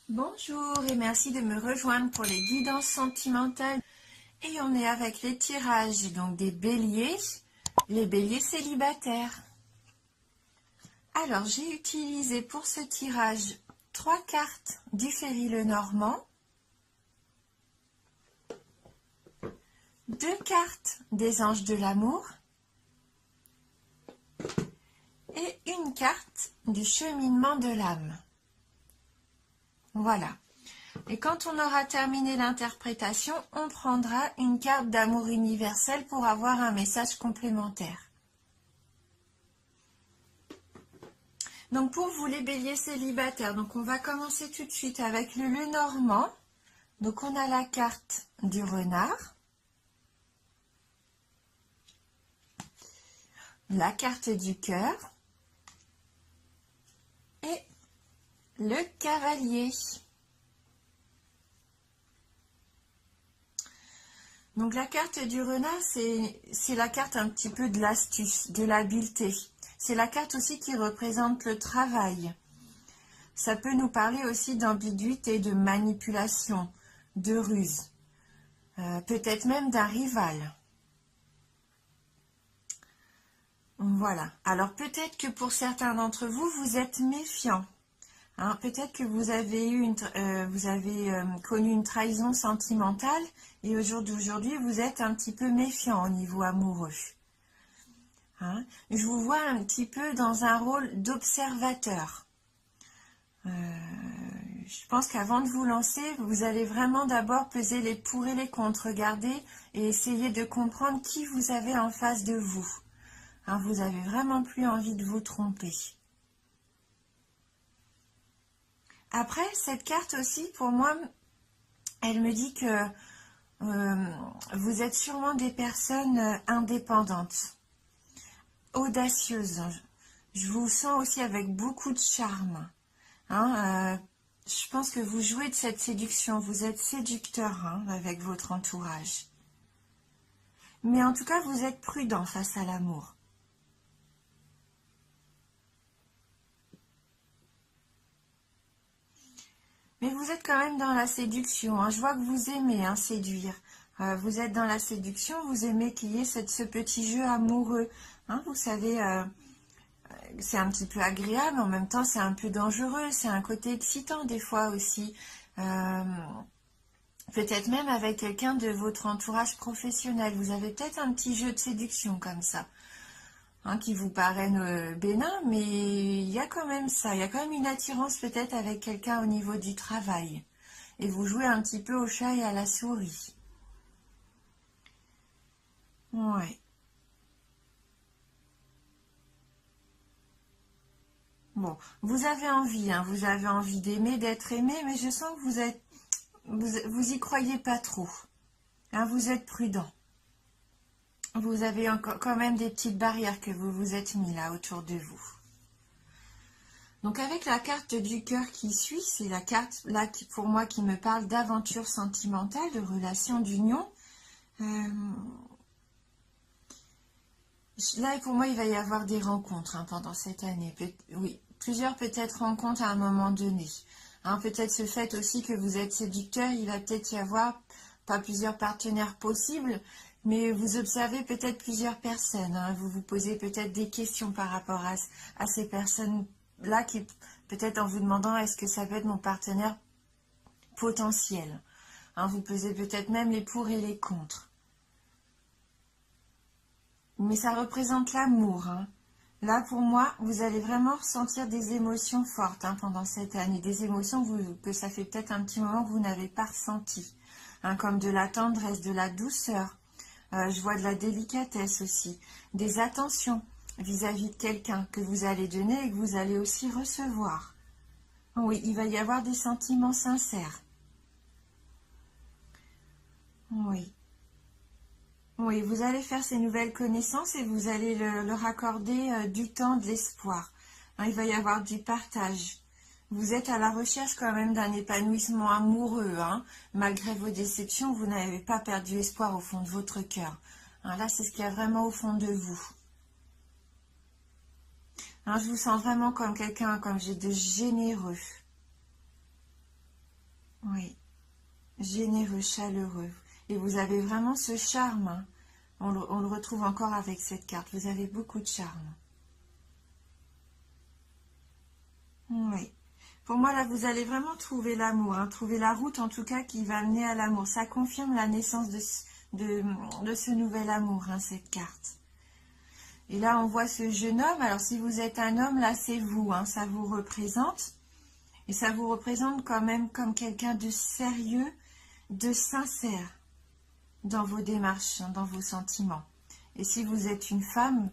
Bonjour et merci de me rejoindre pour les guidances sentimentales. Et on est avec les tirages donc des béliers, les béliers célibataires. Alors j'ai utilisé pour ce tirage 3 cartes du Ferry Lenormand, 2 cartes des anges de l'amour et une carte du cheminement de l'âme. Voilà. Et quand on aura terminé l'interprétation, on prendra une carte d'amour universel pour avoir un message complémentaire. Donc pour vous les béliers célibataires, donc on va commencer tout de suite avec le Lenormand. Donc on a la carte du renard, la carte du cœur et le cavalier. Donc la carte du renard, c'est la carte un petit peu de l'astuce, de l'habileté. C'est la carte aussi qui représente le travail. Ça peut nous parler aussi d'ambiguïté, de manipulation, de ruse. Peut-être même d'un rival. Voilà. Alors peut-être que pour certains d'entre vous, vous êtes méfiants. Hein, peut-être que vous avez connu une trahison sentimentale et aujourd'hui vous êtes un petit peu méfiant au niveau amoureux. Hein, je vous vois un petit peu dans un rôle d'observateur. Je pense qu'avant de vous lancer, vous allez vraiment d'abord peser les pour et les contre, regarder et essayer de comprendre qui vous avez en face de vous. Hein, vous avez vraiment plus envie de vous tromper. Après, cette carte aussi, pour moi, elle me dit que vous êtes sûrement des personnes indépendantes, audacieuses. Je vous sens aussi avec beaucoup de charme. Hein, je pense que vous jouez de cette séduction, vous êtes séducteur avec votre entourage. Mais en tout cas, vous êtes prudent face à l'amour. Mais vous êtes quand même dans la séduction. Hein. Je vois que vous aimez séduire. Vous êtes dans la séduction, vous aimez qu'il y ait ce petit jeu amoureux. Hein, vous savez, c'est un petit peu agréable, en même temps c'est un peu dangereux, c'est un côté excitant des fois aussi. Peut-être même avec quelqu'un de votre entourage professionnel. Vous avez peut-être un petit jeu de séduction comme ça. Qui vous paraît bénin, mais il y a quand même ça, il y a quand même une attirance peut-être avec quelqu'un au niveau du travail. Et vous jouez un petit peu au chat et à la souris. Ouais. Bon, vous avez envie d'aimer, d'être aimé, mais je sens que vous y croyez pas trop. Hein, vous êtes prudent. Vous avez encore quand même des petites barrières que vous vous êtes mis là autour de vous. Donc avec la carte du cœur qui suit, c'est la carte là pour moi qui me parle d'aventure sentimentale, de relation d'union. Là pour moi il va y avoir des rencontres pendant cette année. Oui, plusieurs peut-être rencontres à un moment donné. Peut-être ce fait aussi que vous êtes séducteur, il va peut-être y avoir pas plusieurs partenaires possibles, mais vous observez peut-être plusieurs personnes. Vous vous posez peut-être des questions par rapport à ces personnes-là, qui peut-être en vous demandant est-ce que ça peut être mon partenaire potentiel. Vous pesez peut-être même les pour et les contre. Mais ça représente l'amour. Là, pour moi, vous allez vraiment ressentir des émotions fortes pendant cette année. Des émotions que ça fait peut-être un petit moment que vous n'avez pas ressenties. Comme de la tendresse, de la douceur. Je vois de la délicatesse aussi. Des attentions vis-à-vis de quelqu'un que vous allez donner et que vous allez aussi recevoir. Oui, il va y avoir des sentiments sincères. Oui. Oui, vous allez faire ces nouvelles connaissances et vous allez leur accorder du temps, de l'espoir. Il va y avoir du partage. Vous êtes à la recherche quand même d'un épanouissement amoureux. Malgré vos déceptions, vous n'avez pas perdu espoir au fond de votre cœur. Là, c'est ce qu'il y a vraiment au fond de vous. Je vous sens vraiment comme quelqu'un, comme j'ai de généreux. Oui, généreux, chaleureux. Et vous avez vraiment ce charme, hein. On le retrouve encore avec cette carte. Vous avez beaucoup de charme. Oui. Pour moi, là, vous allez vraiment trouver l'amour, hein, trouver la route, en tout cas, qui va mener à l'amour. Ça confirme la naissance de ce nouvel amour, hein, cette carte. Et là, on voit ce jeune homme. Alors, si vous êtes un homme, là, c'est vous, hein, ça vous représente. Et ça vous représente quand même comme quelqu'un de sérieux, de sincère dans vos démarches, hein, dans vos sentiments. Et si vous êtes une femme,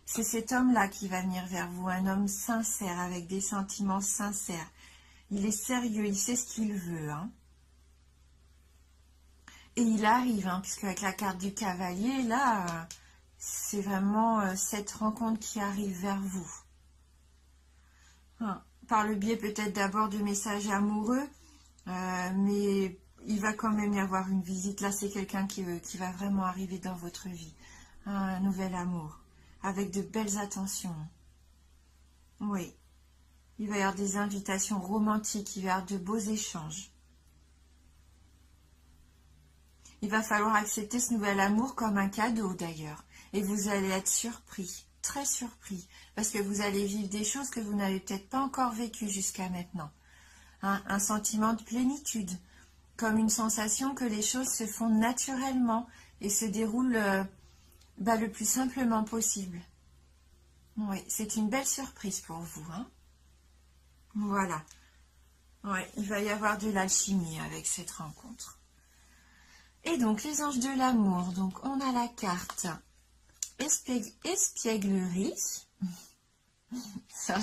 c'est cet homme-là qui va venir vers vous, un homme sincère, avec des sentiments sincères. Il est sérieux, il sait ce qu'il veut, hein. Et il arrive, hein, puisque avec la carte du cavalier, là, c'est vraiment cette rencontre qui arrive vers vous. Hein. Par le biais peut-être d'abord de messages amoureux, mais il va quand même y avoir une visite. Là, c'est quelqu'un qui va vraiment arriver dans votre vie. Un nouvel amour, avec de belles attentions. Oui. Il va y avoir des invitations romantiques, il va y avoir de beaux échanges. Il va falloir accepter ce nouvel amour comme un cadeau d'ailleurs. Et vous allez être surpris, très surpris, parce que vous allez vivre des choses que vous n'avez peut-être pas encore vécues jusqu'à maintenant. Un sentiment de plénitude, comme une sensation que les choses se font naturellement et se déroulent le plus simplement possible. Oui, c'est une belle surprise pour vous, hein. Voilà. Ouais, il va y avoir de l'alchimie avec cette rencontre. Et donc, les anges de l'amour. Donc, on a la carte espièglerie. Ça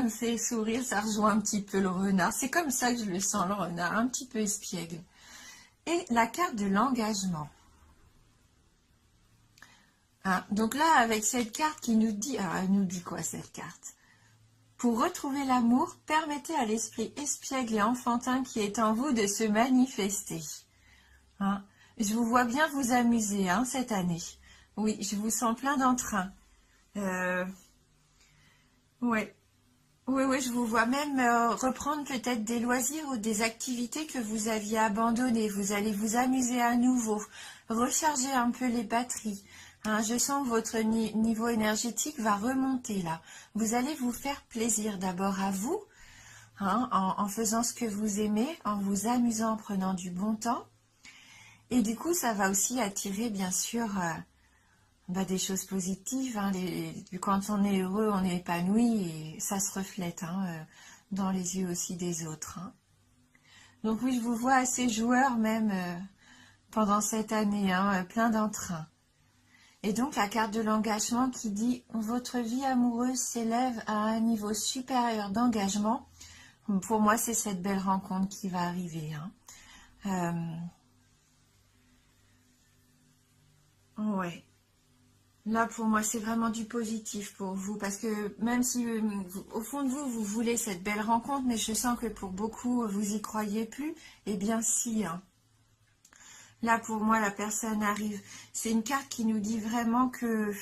me fait sourire, ça rejoint un petit peu le renard. C'est comme ça que je le sens, le renard, un petit peu espiègle. Et la carte de l'engagement. Hein, donc là, avec cette carte qui nous dit... Alors, elle nous dit quoi, cette carte? Pour retrouver l'amour, permettez à l'esprit espiègle et enfantin qui est en vous de se manifester. Hein, je vous vois bien vous amuser, hein, cette année. Oui, je vous sens plein d'entrain. Ouais. Oui, je vous vois même reprendre peut-être des loisirs ou des activités que vous aviez abandonnées. Vous allez vous amuser à nouveau, recharger un peu les batteries. Hein, je sens que votre niveau énergétique va remonter là. Vous allez vous faire plaisir d'abord à vous, hein, en faisant ce que vous aimez, en vous amusant, en prenant du bon temps. Et du coup, ça va aussi attirer bien sûr des choses positives. Hein, quand on est heureux, on est épanoui et ça se reflète, hein, dans les yeux aussi des autres. Hein. Donc oui, je vous vois assez joueur même pendant cette année, hein, plein d'entrain. Et donc la carte de l'engagement qui dit « Votre vie amoureuse s'élève à un niveau supérieur d'engagement ». Pour moi, c'est cette belle rencontre qui va arriver. Hein. Ouais. Là, pour moi, c'est vraiment du positif pour vous, parce que même si, au fond de vous, vous voulez cette belle rencontre, mais je sens que pour beaucoup, vous y croyez plus, eh bien si, hein. Là, pour moi, la personne arrive. C'est une carte qui nous dit vraiment que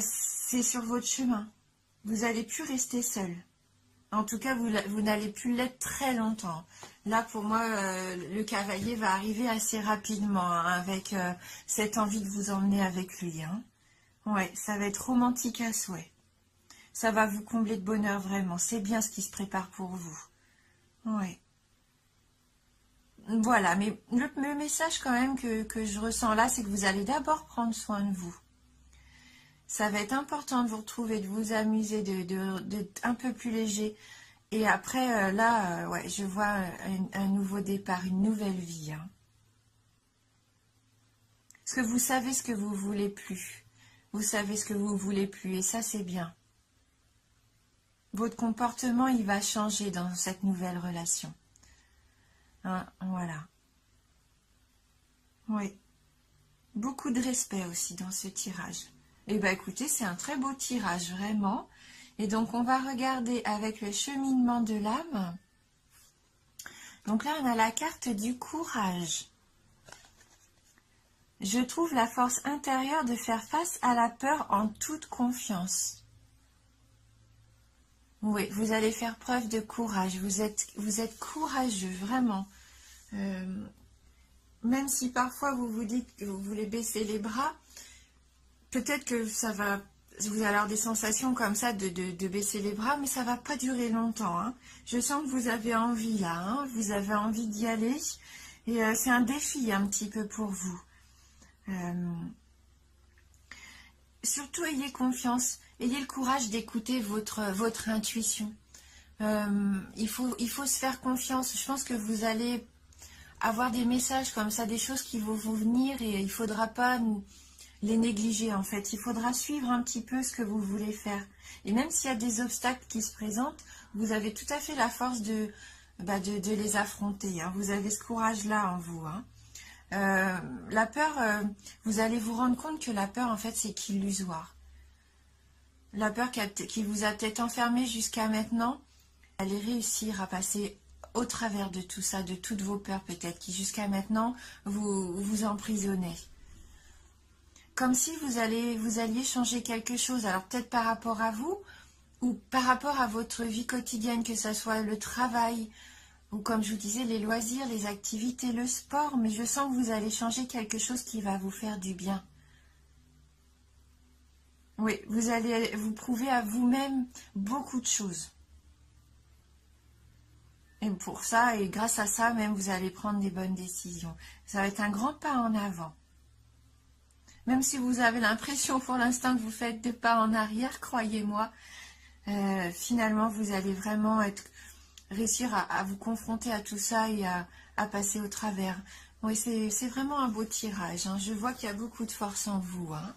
c'est sur votre chemin. Vous n'allez plus rester seul. En tout cas, vous n'allez plus l'être très longtemps. Là, pour moi, le cavalier va arriver assez rapidement, hein, avec cette envie de vous emmener avec lui. Hein. Ouais, ça va être romantique à souhait. Ça va vous combler de bonheur, vraiment. C'est bien ce qui se prépare pour vous. Ouais. Voilà, mais le message quand même que je ressens là, c'est que vous allez d'abord prendre soin de vous. Ça va être important de vous retrouver, de vous amuser, de un peu plus léger. Et après, ouais, je vois un nouveau départ, une nouvelle vie. Hein. Parce que vous savez ce que vous voulez plus. Vous savez ce que vous voulez plus. Et ça, c'est bien. Votre comportement, il va changer dans cette nouvelle relation. Hein, voilà. Oui. Beaucoup de respect aussi dans ce tirage. Eh bien, écoutez, c'est un très beau tirage, vraiment. Et donc, on va regarder avec le cheminement de l'âme. Donc là, on a la carte du courage. Je trouve la force intérieure de faire face à la peur en toute confiance. Oui, vous allez faire preuve de courage. Vous êtes courageux, vraiment. Même si parfois vous vous dites que vous voulez baisser les bras, peut-être que ça va, vous allez avoir des sensations comme ça de baisser les bras, mais ça va pas durer longtemps, hein. Je sens que vous avez envie là, hein. Vous avez envie d'y aller. Et c'est un défi un petit peu pour vous. Surtout, ayez confiance. Ayez le courage d'écouter votre intuition. Il faut se faire confiance. Je pense que vous allez avoir des messages comme ça, des choses qui vont vous venir et il ne faudra pas les négliger en fait. Il faudra suivre un petit peu ce que vous voulez faire. Et même s'il y a des obstacles qui se présentent, vous avez tout à fait la force de les affronter, hein. Vous avez ce courage-là en vous, hein. La peur, vous allez vous rendre compte que la peur en fait c'est qu'illusoire. La peur qui vous a peut-être enfermé jusqu'à maintenant, allez réussir à passer au travers de tout ça, de toutes vos peurs peut-être, qui jusqu'à maintenant vous emprisonnez. Comme si vous alliez changer quelque chose, alors peut-être par rapport à vous, ou par rapport à votre vie quotidienne, que ce soit le travail, ou comme je vous disais, les loisirs, les activités, le sport, mais je sens que vous allez changer quelque chose qui va vous faire du bien. Oui, vous allez vous prouver à vous-même beaucoup de choses. Et pour ça, et grâce à ça, même, vous allez prendre des bonnes décisions. Ça va être un grand pas en avant. Même si vous avez l'impression pour l'instant que vous faites des pas en arrière, croyez-moi, finalement, vous allez vraiment réussir à vous confronter à tout ça et à passer au travers. Oui, c'est vraiment un beau tirage, hein. Je vois qu'il y a beaucoup de force en vous, hein.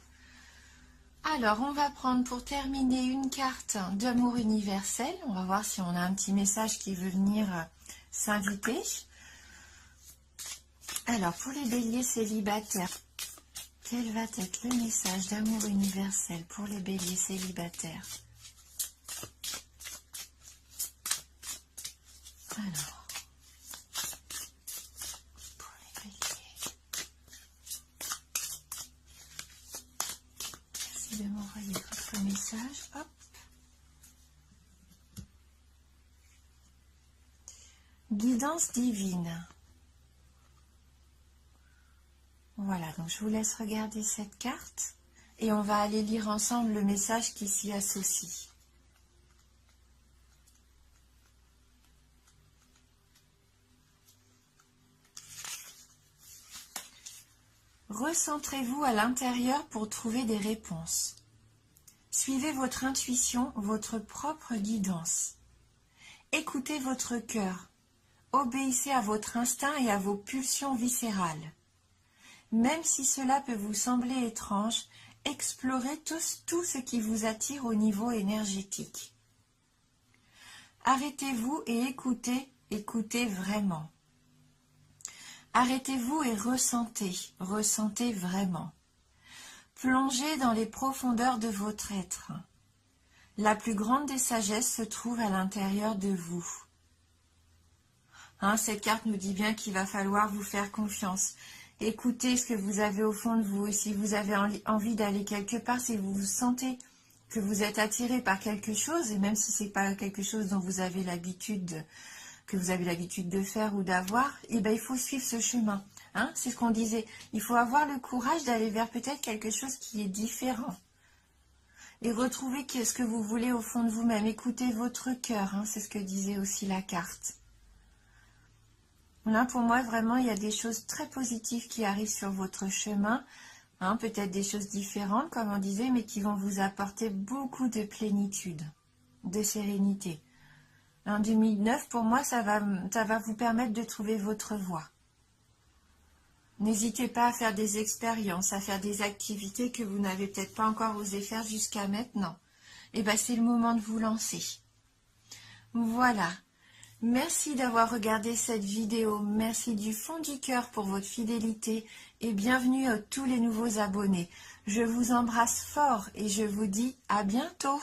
Alors, on va prendre pour terminer une carte d'amour universel. On va voir si on a un petit message qui veut venir s'inviter. Alors, pour les béliers célibataires, quel va être le message d'amour universel pour les béliers célibataires? Alors, pour les béliers, merci de m'envoyer votre message. Hop. Guidance divine. Voilà, donc je vous laisse regarder cette carte et on va aller lire ensemble le message qui s'y associe. Recentrez-vous à l'intérieur pour trouver des réponses. Suivez votre intuition, votre propre guidance. Écoutez votre cœur. Obéissez à votre instinct et à vos pulsions viscérales. Même si cela peut vous sembler étrange, explorez tout ce qui vous attire au niveau énergétique. Arrêtez-vous et écoutez vraiment. Arrêtez-vous et ressentez vraiment. Plongez dans les profondeurs de votre être. La plus grande des sagesses se trouve à l'intérieur de vous. Hein, cette carte nous dit bien qu'il va falloir vous faire confiance. Écoutez ce que vous avez au fond de vous. Et si vous avez envie d'aller quelque part, si vous sentez que vous êtes attiré par quelque chose, et même si ce n'est pas quelque chose dont vous avez l'habitude de faire ou d'avoir, eh ben, il faut suivre ce chemin. Hein, c'est ce qu'on disait. Il faut avoir le courage d'aller vers peut-être quelque chose qui est différent. Et retrouver ce que vous voulez au fond de vous-même. Écoutez votre cœur, hein, c'est ce que disait aussi la carte. Là, pour moi, vraiment, il y a des choses très positives qui arrivent sur votre chemin. Hein, peut-être des choses différentes, comme on disait, mais qui vont vous apporter beaucoup de plénitude, de sérénité. En 2009, pour moi, ça va vous permettre de trouver votre voie. N'hésitez pas à faire des expériences, à faire des activités que vous n'avez peut-être pas encore osé faire jusqu'à maintenant. Et bien, c'est le moment de vous lancer. Voilà. Merci d'avoir regardé cette vidéo. Merci du fond du cœur pour votre fidélité et bienvenue à tous les nouveaux abonnés. Je vous embrasse fort et je vous dis à bientôt.